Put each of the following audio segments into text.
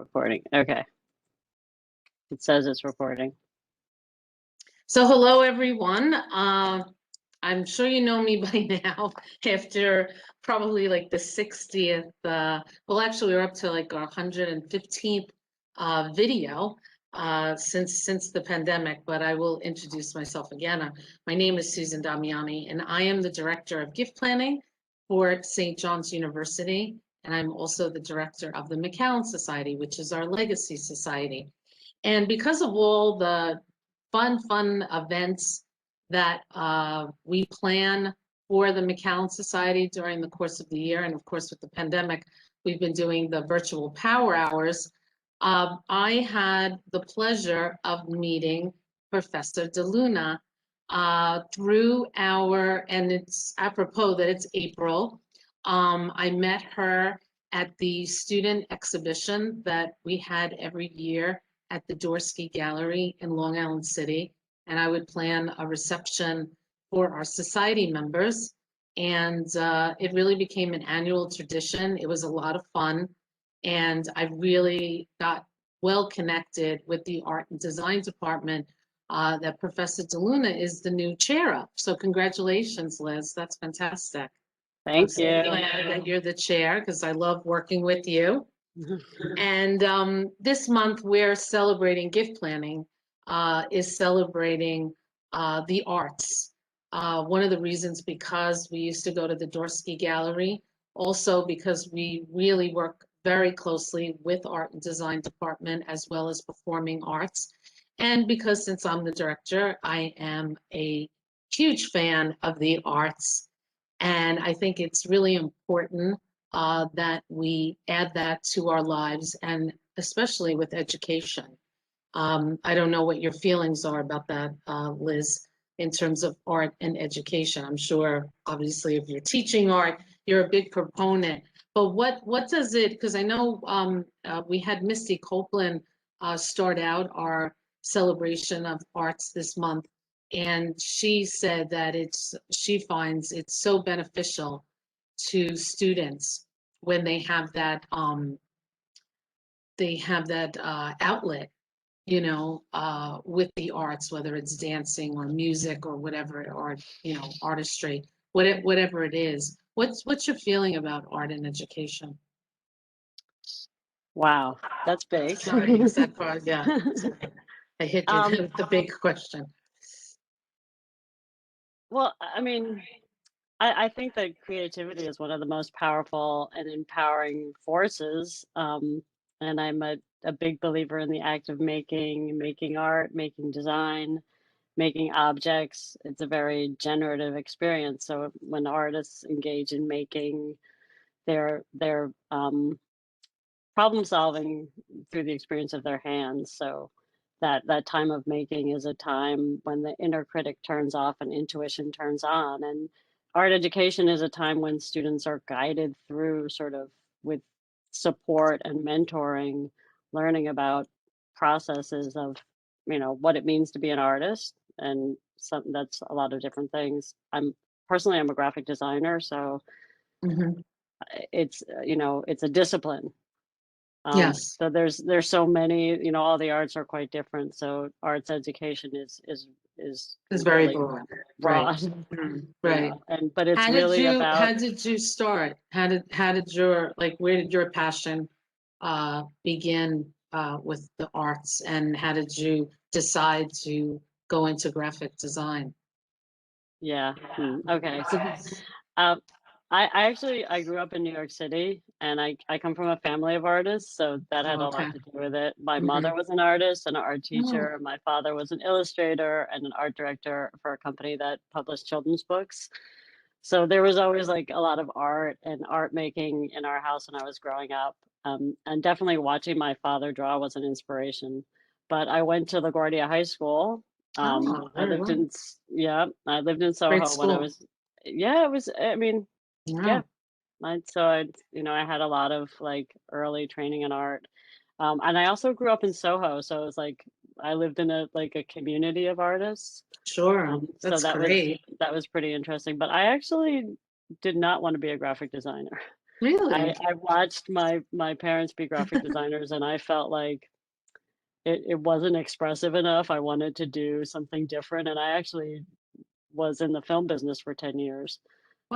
Recording. Okay. It says it's recording. So hello, everyone. I'm sure you know me by now after probably like the 60th, well, actually we're up to like our 115th video since the pandemic, but I will introduce myself again. My name is Susan Damiani, and I am the Director of Gift Planning for St. John's University, and I'm also the Director of the McCowan Society, which is our legacy society. And because of all the fun events that we plan for the McCowan Society during the course of the year, and of course with the pandemic, we've been doing the virtual power hours. I had the pleasure of meeting Professor DeLuna through and it's apropos that it's April. I met her at the student exhibition that we had every year at the Dorsey Gallery in Long Island City, and I would plan a reception for our society members. And it really became an annual tradition. It was a lot of fun, and I really got well connected with the art and design department that Professor DeLuna is the new chair of. So congratulations, Liz. That's fantastic. Thank you. Glad that you're the chair because I love working with you. And this month we're celebrating gift planning, is celebrating the arts. One of the reasons because we used to go to the Dorsey Gallery, also because we really work very closely with art and design department as well as performing arts. And because since I'm the director, I am a huge fan of the arts. And I think it's really important that we add that to our lives, and especially with education. I don't know what your feelings are about that, Liz, in terms of art and education. I'm sure, obviously, if you're teaching art, you're a big proponent. But what does it, because I know we had Misty Copeland start out our celebration of arts this month, and she said that she finds it's so beneficial to students when they have that outlet, with the arts, whether it's dancing or music or whatever, or artistry, whatever it is. What's your feeling about art and education? Wow, that's big. Sorry, that part, yeah. Sorry. I hit you with the big question. Well, I mean, I think that creativity is one of the most powerful and empowering forces. And I'm a big believer in the act of making art, making design, making objects. It's a very generative experience. So when artists engage in making, their problem solving through the experience of their hands. So that time of making is a time when the inner critic turns off and intuition turns on. And art education is a time when students are guided through, sort of with support and mentoring, learning about processes of, what it means to be an artist, and something that's a lot of different things. I'm a graphic designer, so it's it's a discipline. Yes. So there's so many, all the arts are quite different. So arts education is very really broad. broad. Right. But it's really about, how did you start? How did your, where did your passion begin with the arts, and how did you decide to go into graphic design? Yeah. Okay. So I grew up in New York City, and I come from a family of artists, so that had a lot to do with it. My mother was an artist and an art teacher. My father was an illustrator and an art director for a company that published children's books. So there was always like a lot of art and art making in our house when I was growing up. And definitely watching my father draw was an inspiration. But I went to LaGuardia High School. I lived in Soho when I was, it was, I mean, yeah. I had a lot of like early training in art. And I also grew up in Soho, so it was like I lived in a community of artists. Sure. So that great. was pretty interesting. But I actually did not want to be a graphic designer. Really? I watched my parents be graphic designers, and I felt like it wasn't expressive enough. I wanted to do something different, and I actually was in the film business for 10 years.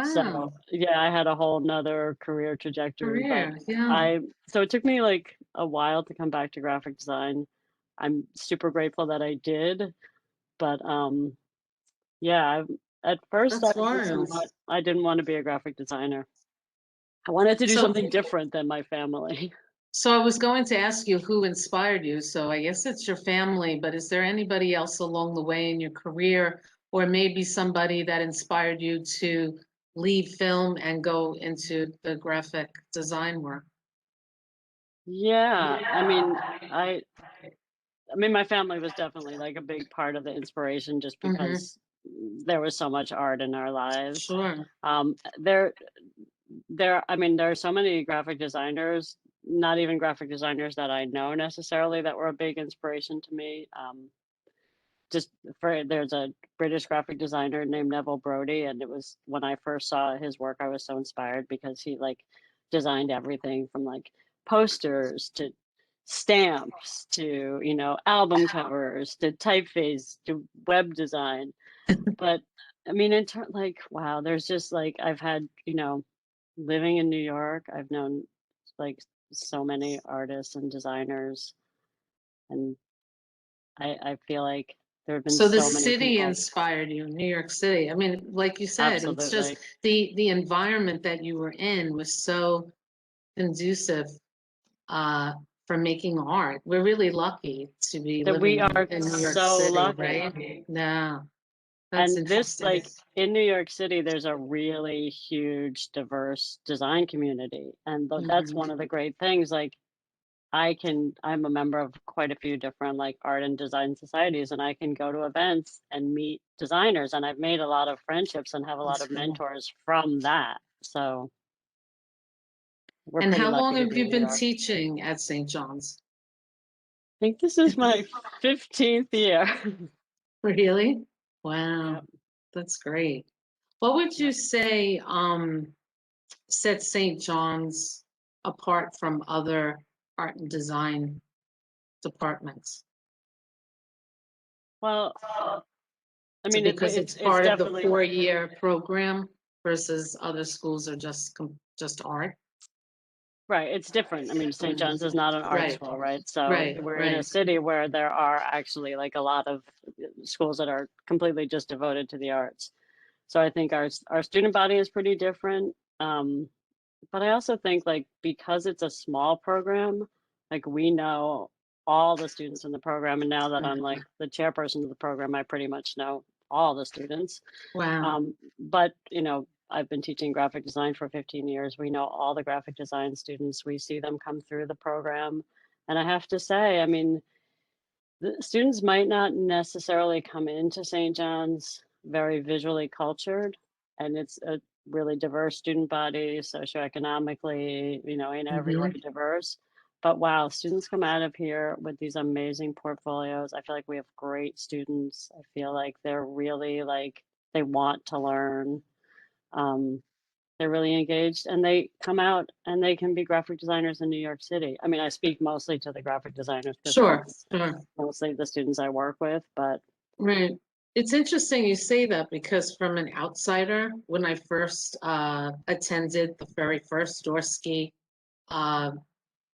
So, Wow. yeah, I had a whole 'nother career trajectory, but Career. Yeah. I so it took me, like, a while to come back to graphic design. I'm super grateful that I did, but, yeah, at first, That's wild. I didn't wanna be a graphic designer. I wanted to do So, something different than my family. so I was going to ask you who inspired you. So I guess it's your family, but is there anybody else along the way in your career, or maybe somebody that inspired you to leave film and go into the graphic design work? Yeah, I I mean, my family was definitely, like, a big part of the inspiration just Mm-hmm. because there was so much art in our lives. Sure. Um, there I mean, there are so many graphic designers, not even graphic designers that I know necessarily, that were a big inspiration to me. Just for there's a British graphic designer named Neville Brody, and it was when I first saw his work, I was so inspired because he, like, designed everything from, like, posters to stamps to, album covers to typeface to web design. But, I mean, like, wow, there's just, like, I've had, living in New York, I've known, like, so many artists and designers, and I feel like there have been So the so many city people. inspired you, New York City. I mean, like you said, it's just Absolutely. the environment that you were in was so conducive uh, for making art. We're really lucky to be That we living are in New York so City, lucky. right? Yeah, that's And this, interesting. like, in New York City, there's a really huge, diverse design community, and that's one Mhm. of the great things, like, I'm a member of quite a few different, like, art and design societies, and I can go to events and meet designers, and I've made a lot of friendships and have a lot That's of cool. mentors from that, so we're And pretty how long lucky to have be you in New been York. teaching at St. John's? I think this is my 15th year. Really? Wow, Yep, that's great. What would you yep. say set St. John's apart from other art and design departments? Well, I Is it mean, because it's it's part of the definitely. 4-year program versus other schools are just art? Right, it's different. I mean, St. Mhm. John's is not an art Right, school, right? So right, we're in a right. city where there are actually, like, a lot of schools that are completely just devoted to the arts. So I think our student body is pretty different. But I also think, like, because it's a small program, like, we know all the students in the program, and now that I'm, Mhm. like, the chairperson of the program, I pretty much know all the students. Wow. But, I've been teaching graphic design for 15 years. We know all the graphic design students. We see them come through the program. And I have to say, I mean, the students might not necessarily come into St. John's very visually cultured, and it's a really diverse student body, socioeconomically, in every way Mhm. diverse. But wow, students come out of here with these amazing portfolios. I feel like we have great students. I feel like they're really, like, they want to learn. Um, they're really engaged, and they come out and they can be graphic designers in New York City. I mean, I speak mostly to the graphic designers because Sure, that's sure. mostly the students I work with, but Right. It's interesting you say that because from an outsider, when I first attended the very first Dorsky, uh,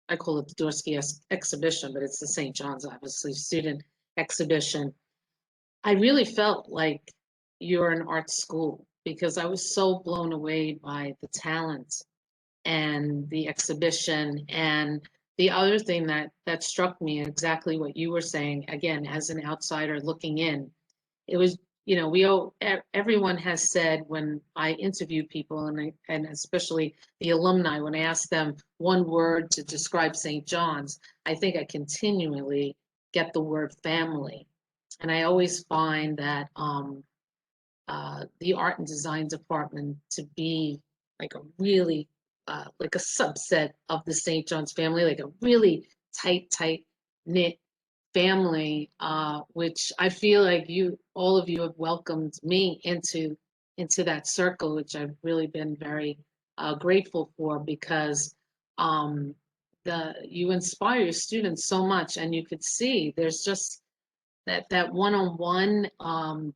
I call it the Dorsky exhibition, but it's the St. John's, obviously, student exhibition. I really felt like you're an art school because I was so blown away by the talent and the exhibition. And the other thing that struck me, exactly what you were saying, again, as an outsider looking in, it was, everyone has said when I interview people and especially the alumni, when I ask them one word to describe St. John's, I think I continually get the word family. And I always find that the art and design department to be like a really like a subset of the St. John's family, like a really tight knit family, which I feel like all of you have welcomed me into that circle, which I've really been very grateful for, because you inspire your students so much, and you could see there's just that one-on-one.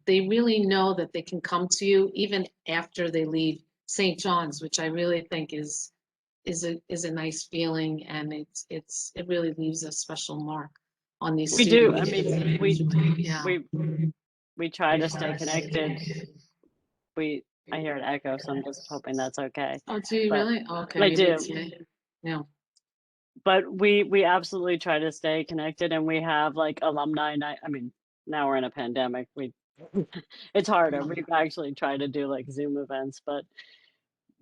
They really know that they can come to you even after they leave St. John's, which I really think is a nice feeling, and it really leaves a special mark on these We do. I students. mean, Yeah. we try to stay connected. We I hear an echo, so I'm just hoping that's okay. Oh, do you But really? Okay, I maybe do. it's me. Yeah. But we absolutely try to stay connected, and we have like alumni night. I mean, now we're in a pandemic. We it's harder. We've actually tried to do like Zoom events, but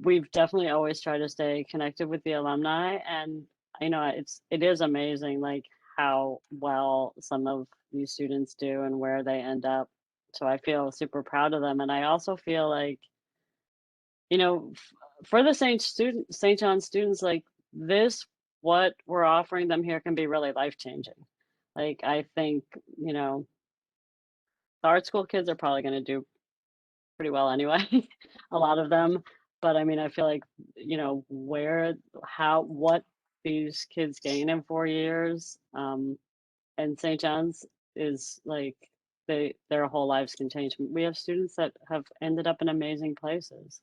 we've definitely always tried to stay connected with the alumni. And it is amazing like how well some of these students do and where they end up. So I feel super proud of them, and I also feel like, for the St. John students, like this, what we're offering them here can be really life changing. Like I think, the art school kids are probably going to do pretty well anyway, a lot of them. But I mean, I feel like, what these kids gain in 4 years, and St. John's is like their whole lives can change. We have students that have ended up in amazing places.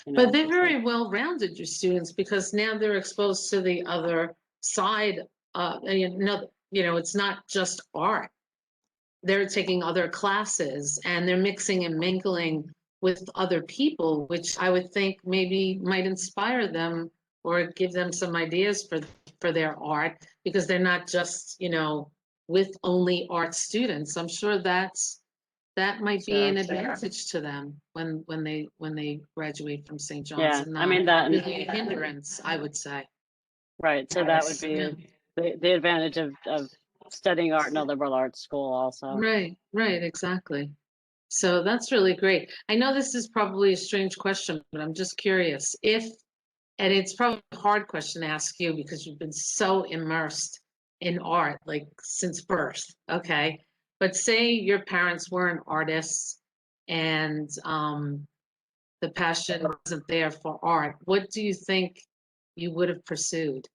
But they're Just like very well-rounded, your students, because now they're exposed to the other side. And it's not just art. They're taking other classes, and they're mixing and mingling with other people, which I would think maybe might inspire them or give them some ideas for their art, because they're not just, with only art students. I'm sure that might be an sure. advantage to them when they graduate from St. John's, Yeah, and I not mean that, and really a hindrance, I would say. right. So that would Yeah. be the advantage of studying art in a liberal arts school also. Right, exactly. So that's really great. I know this is probably a strange question, but I'm just curious and it's probably a hard question to ask you because you've been so immersed in art, like since birth, okay? But say your parents weren't artists, and the passion wasn't there for art. What do you think you would have pursued?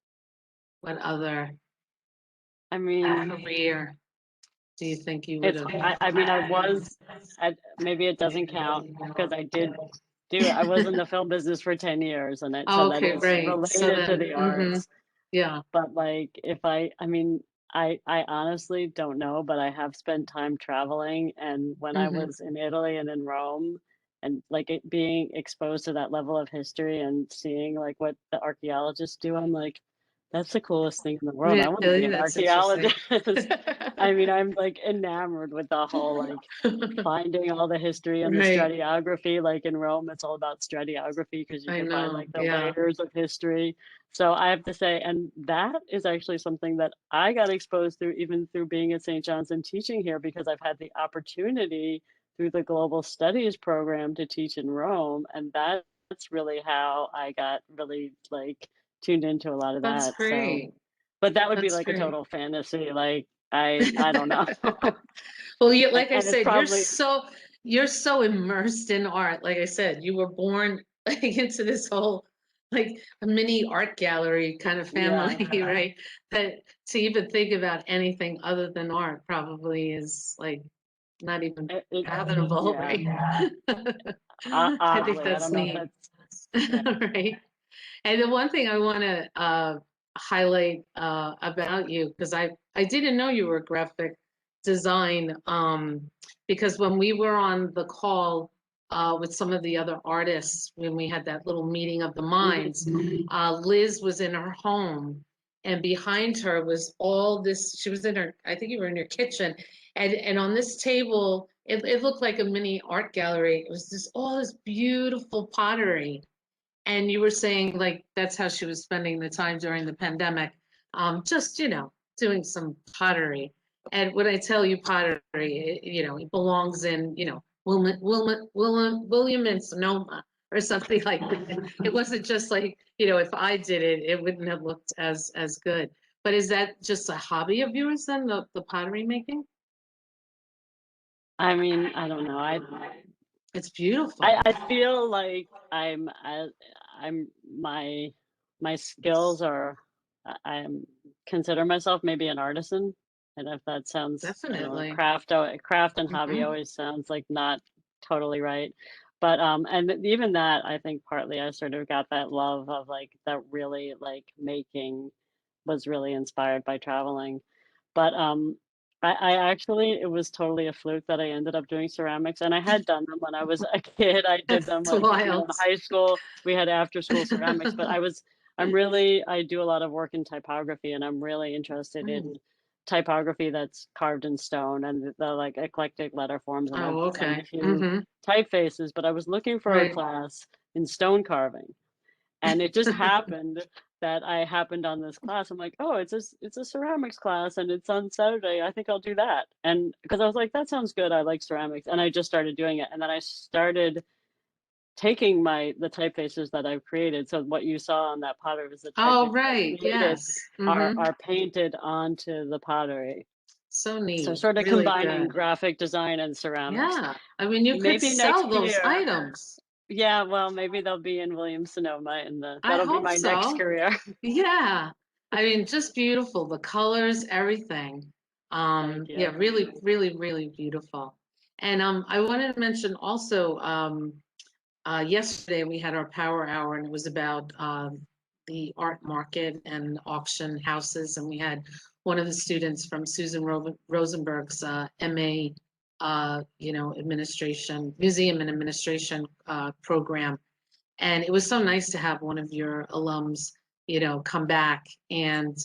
What other I mean, career do you think you would it's have? I mean maybe it doesn't count because I was in the film business for 10 years, and so that Okay, is right. So related to then, the arts. yeah. But like if I mean, I honestly don't know, but I have spent time traveling, and when I Hmm. was in Italy and in Rome, and like it being exposed to that level of history and seeing like what the archaeologists do, I'm like, that's the coolest thing in the world. I want to be Really, an that's interesting. archaeologist. I mean, I'm like enamored with the whole like finding all the history and the Right. stratigraphy. Like in Rome, it's all about stratigraphy because you I can find know. like the Yeah. layers of history. So I have to say, and that is actually something that I got exposed through, even through being at St. John's and teaching here, because I've had the opportunity through the Global Studies program to teach in Rome. And that's really how I got really like tuned into a lot of That's that. So, great. but that would be That's like a great. total fantasy. Like I don't know. Well, and, like I and it's said, probably you're so immersed in art. Like I said, you were born like into this whole like a mini art gallery kind of yeah. family, right? That to even think about anything other than art probably is like not even fathomable, Yeah. right? I think Oddly, I that's don't know if neat. that's yeah. Right. And the one thing I want to highlight about you, because I didn't know you were graphic design, because when we were on the call with some of the other artists, when we had that little meeting of the Mhm. minds, Liz was in her home, and behind her was all this. She was in her, I think you were in your kitchen, and on this table, it looked like a mini art gallery. It was just all this beautiful pottery, and you were saying like that's how she was spending the time during the pandemic, just doing some pottery. And when I tell you pottery, it belongs in William and Sonoma or something like that. It wasn't just like if I did it, it wouldn't have looked as good. But is that just a hobby of yours then, the pottery making? I mean, I don't know. It's beautiful. I feel like I'm my skills are I'm consider myself maybe an artisan, and if that sounds, I don't know, Definitely. craft and hobby Hmm. always sounds like not totally right. But and even that, I think partly I sort of got that love of like that really like making was really inspired by traveling. But I actually it was totally a fluke that I ended up doing ceramics, and I had done them when I was a kid. I did them That's like, in wild. high school. We had after school ceramics, but I do a lot of work in typography, and I'm really interested Mm. in typography that's carved in stone and the like eclectic letter forms, and I've Oh, designed a okay. few Hmm. typefaces, but I was looking for a Right. class in stone carving. And it just happened that I happened on this class. I'm like, "Oh, it's a ceramics class and it's on Saturday. I think I'll do that." And because I was like, "That sounds good. I like ceramics." And I just started doing it. And then I started taking the typefaces that I've created. So what you saw on that pottery was the Oh, typefaces I right. created Yes. Hmm. are painted onto the pottery. So So neat. sort of Really combining good. graphic design and ceramics. Yeah. I mean, you could Maybe next sell those year. items. Yeah, well, maybe they'll be in Williams Sonoma and I that'll be hope my next so. career. Yeah. I mean, just beautiful. The colors, everything. Thank Yeah, you. really, really, really beautiful. And I wanted to mention also, yesterday we had our power hour and it was about the art market and auction houses. And we had one of the students from Susan Rosenberg's MA, administration, museum and administration program. And it was so nice to have one of your alums, come back. And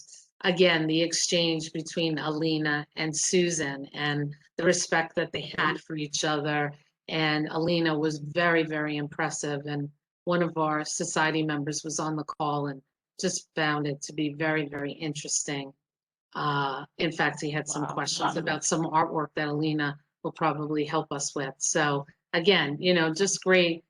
again, the exchange between Alina and Susan and the respect that they had for each other. And Alina was very, very impressive. And one of our society members was on the call and just found it to be very, very interesting. In fact, he had some Wow. questions about some artwork that Alina will probably help us with. So again, just great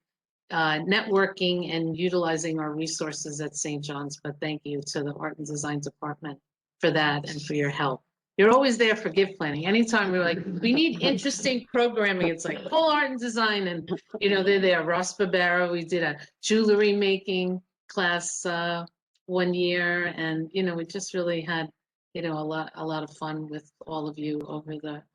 networking and utilizing our resources at St. John's. But thank you to the Art and Design Department for that and for your help. You're always there for gift planning. Anytime we're like, we need interesting programming, it's like full art and design. And, they're there. Ross Barbera, we did a jewelry making class one year. And, we just really had, a lot of fun with all of you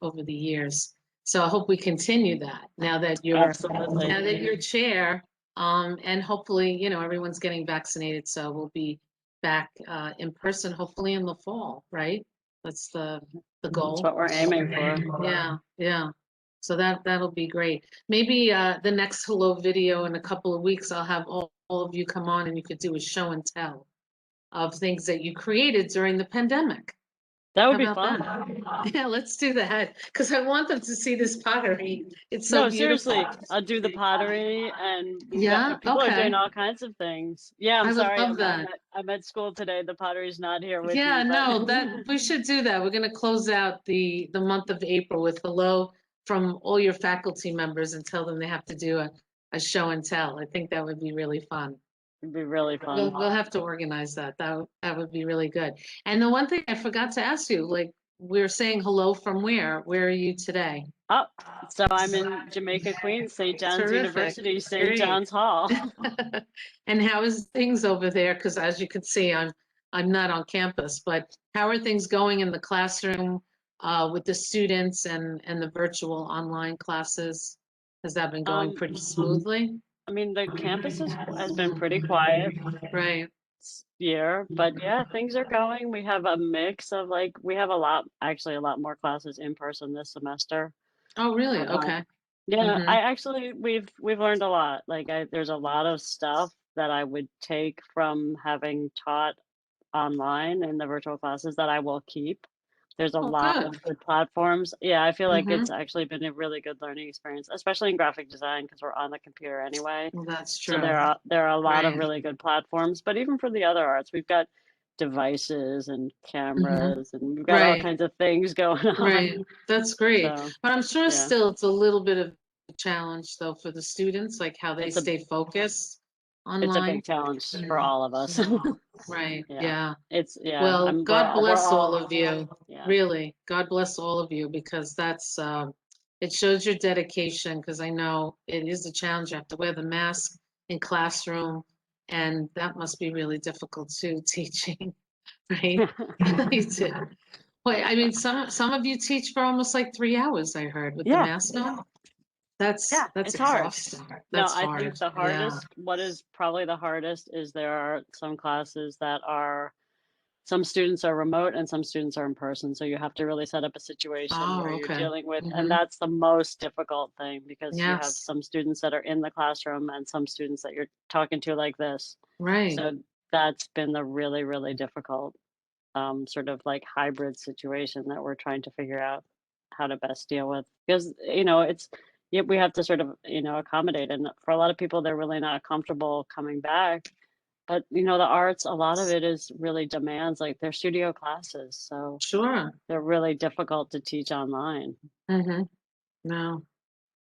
over the years. So I hope we continue that Absolutely. now that you're chair, and hopefully, everyone's getting vaccinated, so we'll be back in person, hopefully in the fall, right? That's the That's goal. what we're aiming for. Yeah, yeah. So that'll be great. Maybe the next hello video in a couple of weeks, I'll have all of you come on and you could do a show and tell of things that you created during the pandemic. That How would be about fun. that? Yeah, let's do that because I want them to see this pottery. It's so No, beautiful. seriously, I'll do the pottery and we've got Yeah, people are doing okay. all kinds of things. Yeah, I'm I would sorry. love that. I'm at school today. The pottery's not here with me, Yeah, but no, that we should do that. We're gonna close out the month of April with hello from all your faculty members and tell them they have to do a show and tell. I think that would be really fun. it'd be really We'll fun. we'll have to organize that. That would be really good. And the one thing I forgot to ask you, like we're saying hello from where? Where are you today? Oh, so I'm in Jamaica, Queens, St. John's Terrific. University, St. Great. John's Hall. And how is things over there? Because as you can see, I'm not on campus, but how are things going in the classroom with the students and the virtual online classes? Has that been going Um, pretty smoothly? I mean, the campus has been pretty quiet Right. this year, but yeah, things are going. We have a mix of like, we have actually a lot more classes in person this semester. Oh, really? But Okay. yeah, Mm-hmm. I actually we've learned a lot. Like there's a lot of stuff that I would take from having taught online in the virtual classes that I will keep. There's a Oh, lot good. of good platforms. Yeah, I feel like it's Mm-hmm. actually been a really good learning experience, especially in graphic design because we're on the computer anyway. Well, that's So true. there are a lot of Right. really good platforms, but even for the other arts, we've got devices and Mm-hmm. cameras and we've got all Right. kinds of things going Right. on. That's great. So, But I'm sure yeah. still it's a little bit of a challenge though for the students, like how they It's a stay focused it's a online. big challenge for Mm. all of us. Right. Yeah. Yeah. Yeah, Well, God we're bless all all of you. yeah. Really, God bless all of you because it shows your dedication because I know it is a challenge. You have to wear the mask in classroom And that must be really difficult too, teaching, right? You do. Wait, I mean, some of you teach for almost like 3 hours, I heard, with the Yeah, mask on. yeah, That's it's hard. exhausting. No, That's I think hard. the Yeah. hardest, what is probably the hardest, is there are some classes that are, some students are remote and some students are in person. So you have to really set up a situation Oh, where you're okay. dealing with, and Mm-hmm. that's the most difficult thing, because you have Yes. some students that are in the classroom and some students that you're talking to like this. Right. So that's been the really, really difficult sort of like hybrid situation that we're trying to figure out how to best deal with, because it's, yeah, we have to sort of accommodate, and for a lot of people they're really not comfortable coming back, but the arts, a lot of it is really demands, like they're studio classes, so Sure. they're really difficult to teach online. Mm-hmm. No.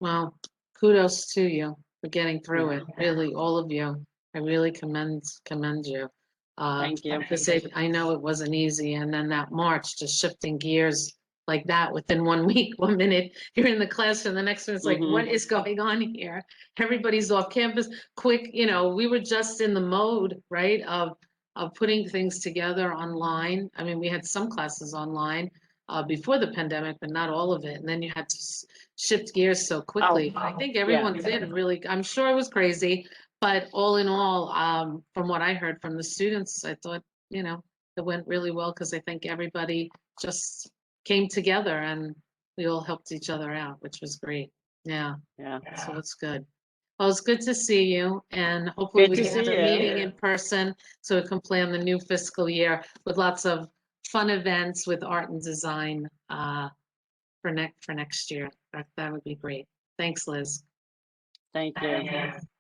Well, kudos to you for getting through Yeah, it. Really, all of you. I really commend you. thank you. Because I know it wasn't easy, and then that March, just shifting gears like that within 1 week. 1 minute you're in the class, and the next one it's like, Hmm. what is going on here? Everybody's off campus. Quick, we were just in the mode, right, of putting things together online. I mean, we had some classes online before the pandemic, but not all of it. And then you had to shift gears so Oh, quickly. I think yeah. everyone did really, I'm sure it was crazy, but all in all, from what I heard from the students, I thought, it went really well because I think everybody just came together and we all helped each other out, which was great. Yeah, Yeah, so it's good. Well, it's good to see you, and hopefully good we to can have see a you. meeting in person so we can plan the new fiscal year with lots of fun events with art and design for next year. That would be great. Thanks, Liz. Thank you.